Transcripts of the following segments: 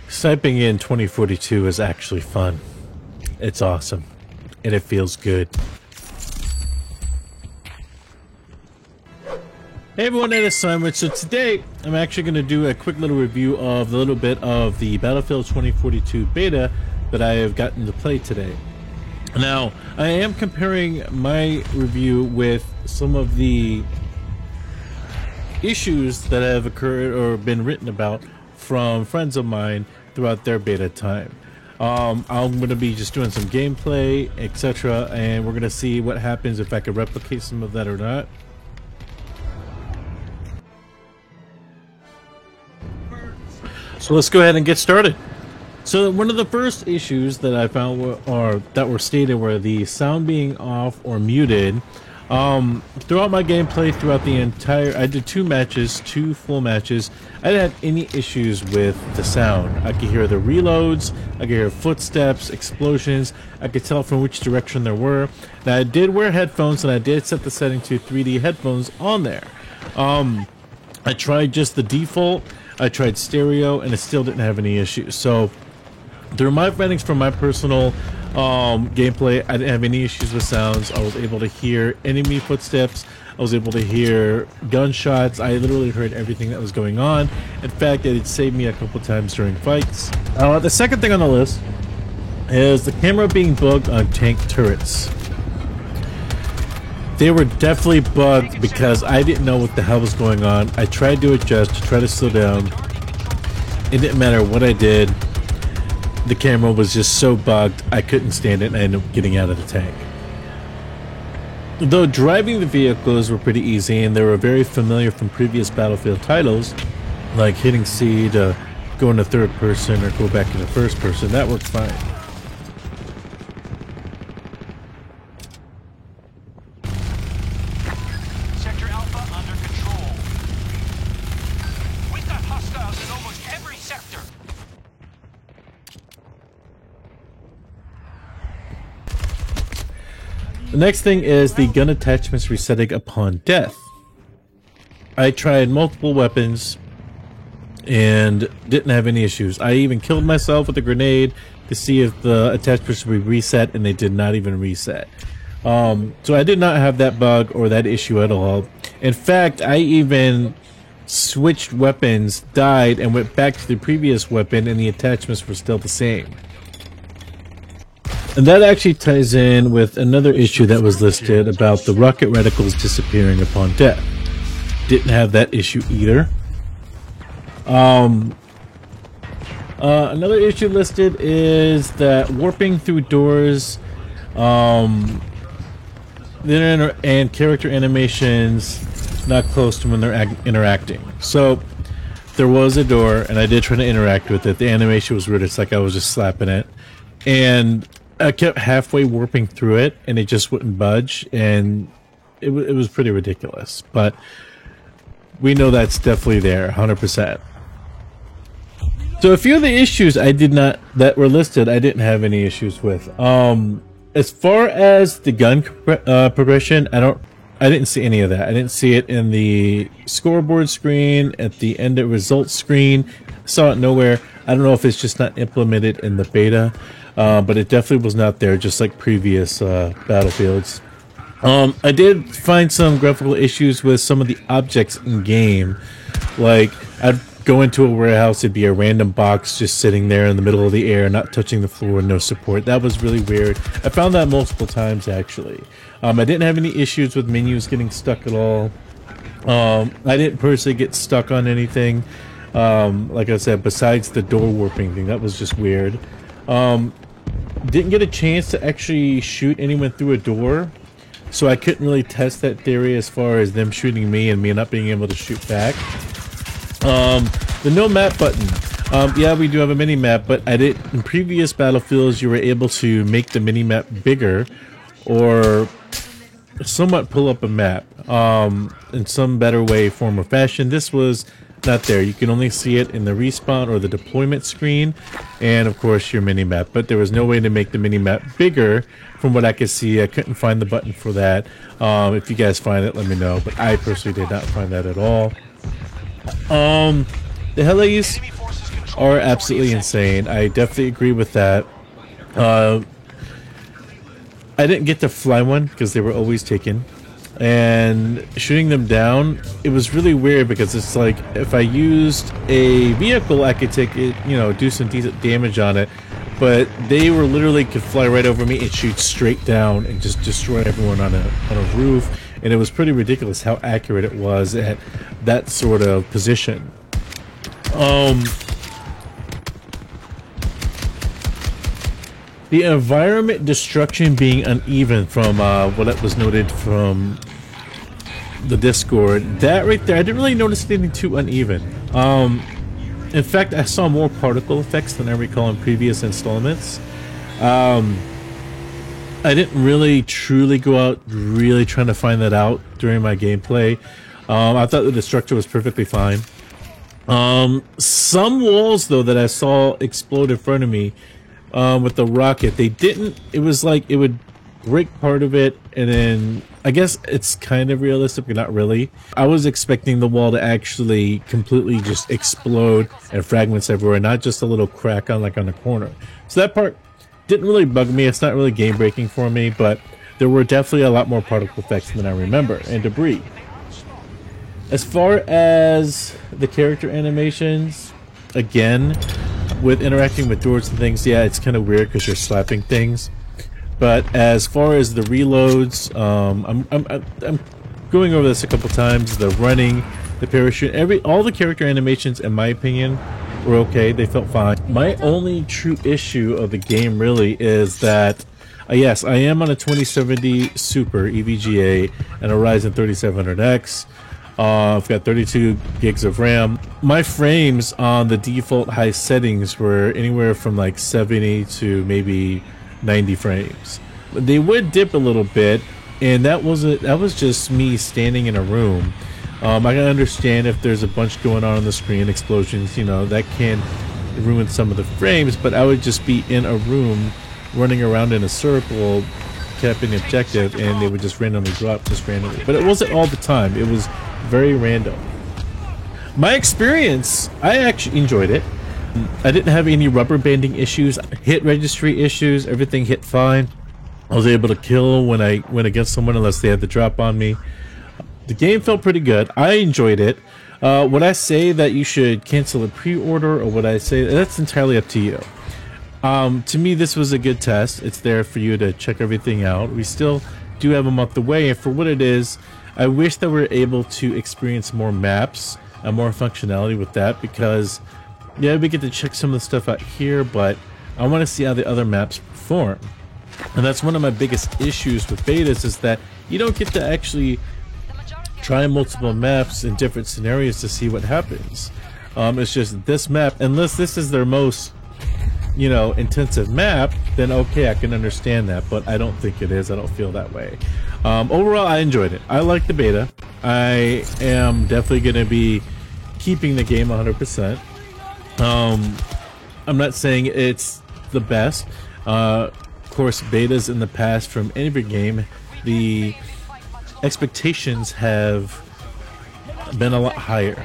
Sniping in 2042 is actually fun. It's awesome. And it feels good. Hey everyone, it is Simon. So today, I'm actually going to do a quick little review of a little bit of the Battlefield 2042 beta that I have gotten to play today. Now, I am comparing my review with some of the issues that have occurred or been written about from friends of mine throughout their beta time. I'm going to be just doing some gameplay, etc., and we're going to see what happens if I can replicate some of that or not. So let's go ahead and get started. So one of the first issues that I found were stated were the sound being off or muted. Throughout my gameplay, throughout the entire, I did two full matches. I didn't have any issues with the sound. I could hear the reloads, I could hear footsteps, explosions, I could tell from which direction there were. Now I did wear headphones and I did set the setting to 3D headphones on there. I tried just the default, I tried stereo, and it still didn't have any issues. So through my findings from my personal gameplay, I didn't have any issues with sounds. I was able to hear enemy footsteps. I was able to hear gunshots. I literally heard everything that was going on. In fact, it saved me a couple times during fights. The second thing on the list is the camera being bugged on tank turrets. They were definitely bugged because I didn't know what the hell was going on. I tried to adjust, to try to slow down. It didn't matter what I did. The camera was just so bugged, I couldn't stand it and I ended up getting out of the tank. Though driving the vehicles were pretty easy and they were very familiar from previous Battlefield titles, like hitting C to go into third person or go back into first person, that worked fine. Sector Alpha under control. We've got hostiles in almost every sector. The next thing is the gun attachments resetting upon death. I tried multiple weapons and didn't have any issues. I even killed myself with a grenade to see if the attachments would be reset, and they did not even reset. So I did not have that bug or that issue at all. In fact, I even switched weapons, died, and went back to the previous weapon, and the attachments were still the same. And that actually ties in with another issue that was listed about the rocket reticles disappearing upon death. Didn't have that issue either. Another issue listed is that warping through doors, and character animations not close to when they're interacting. So there was a door, and I did try to interact with it. The animation was weird. It's like I was just slapping it, and I kept halfway warping through it, and it just wouldn't budge, and it was pretty ridiculous. But we know that's definitely there, 100%. So a few of the issues that were listed, I didn't have any issues with. As far as the gun progression, I didn't see any of that. I didn't see it in the scoreboard screen, at the end of results screen. Saw it nowhere. I don't know if it's just not implemented in the beta, but it definitely was not there, just like previous Battlefields. I did find some graphical issues with some of the objects in game. Like, I'd go into a warehouse, it'd be a random box just sitting there in the middle of the air, not touching the floor, no support. That was really weird. I found that multiple times, actually. I didn't have any issues with menus getting stuck at all. I didn't personally get stuck on anything. Like I said, besides the door warping thing, that was just weird. Didn't get a chance to actually shoot anyone through a door, so I couldn't really test that theory as far as them shooting me and me not being able to shoot back. The no map button. Yeah, we do have a mini map, but in previous Battlefields you were able to make the mini map bigger or somewhat pull up a map in some better way, form, or fashion. This was not there. You can only see it in the respawn or the deployment screen, and of course your mini map, but there was no way to make the mini map bigger from what I could see. I couldn't find the button for that. If you guys find it, let me know, but I personally did not find that at all. The Helis, are absolutely insane. I definitely agree with that. I didn't get to fly one because they were always taken. And shooting them down, it was really weird because it's like if I used a vehicle, I could take it, you know, do some decent damage on it. But they were literally could fly right over me and shoot straight down and just destroy everyone on a roof. And it was pretty ridiculous how accurate it was at that sort of position. The environment destruction being uneven from what was noted from the Discord, that right there, I didn't really notice anything too uneven. In fact, I saw more particle effects than I recall in previous installments. I didn't really truly go out really trying to find that out during my gameplay. I thought the destruction was perfectly fine. Some walls though that I saw explode in front of me with the rocket, they didn't, it was like it would break part of it and then I guess it's kind of realistic but not really. I was expecting the wall to actually completely just explode and fragments everywhere, not just a little crack on like on the corner. So that part didn't really bug me. It's not really game breaking for me, but there were definitely a lot more particle effects than I remember and debris. As far as the character animations, again, with interacting with doors and things, yeah, it's kind of weird because you're slapping things. But as far as the reloads, I'm going over this a couple times. The running, the parachute, all the character animations, in my opinion, were okay. They felt fine. My only true issue of the game really is that, yes, I am on a 2070 Super EVGA and a Ryzen 3700X. I've got 32 gigs of RAM. My frames on the default high settings were anywhere from like 70 to maybe 90 frames. They would dip a little bit, and that was just me standing in a room. I can understand if there's a bunch going on the screen, explosions, you know, that can ruin some of the frames, but I would just be in a room running around in a circle, capping the objective, and they would just randomly drop just randomly. But it wasn't all the time. It was very random. My experience, I actually enjoyed it. I didn't have any rubber banding issues, hit registry issues, everything hit fine. I was able to kill when I went against someone unless they had the drop on me. The game felt pretty good. I enjoyed it. Would I say that you should cancel a pre-order, or would I say that's entirely up to you? To me, this was a good test. It's there for you to check everything out. We still do have a month away, and for what it is, I wish that we were able to experience more maps and more functionality with that, because yeah, we get to check some of the stuff out here, but I want to see how the other maps perform. And that's one of my biggest issues with betas, is that you don't get to actually try multiple maps in different scenarios to see what happens. It's just this map, unless this is their most, you know, intensive map, then okay, I can understand that, but I don't think it is. I don't feel that way. Overall, I enjoyed it. I like the beta. I am definitely going to be keeping the game 100%. I'm not saying it's the best. Of course, betas in the past from any game, the expectations have been a lot higher,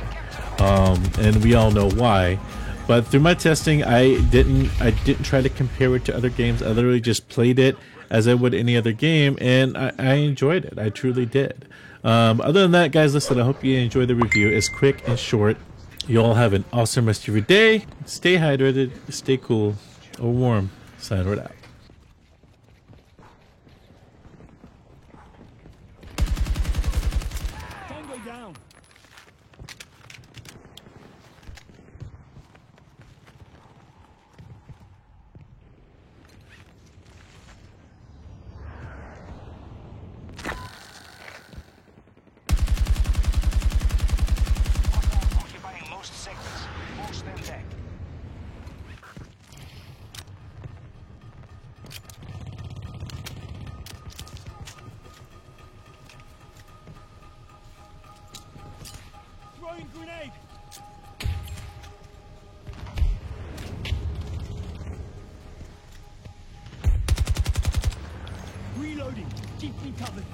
and we all know why. But through my testing, I didn't try to compare it to other games. I literally just played it as I would any other game, and I enjoyed it. I truly did. Other than that, guys, listen, I hope you enjoyed the review. It's quick and short. You all have an awesome rest of your day. Stay hydrated, stay cool or warm. Sign it out. Tango down. Occupying most sectors. Force them back. Throwing grenade. Reloading. Keep me covered.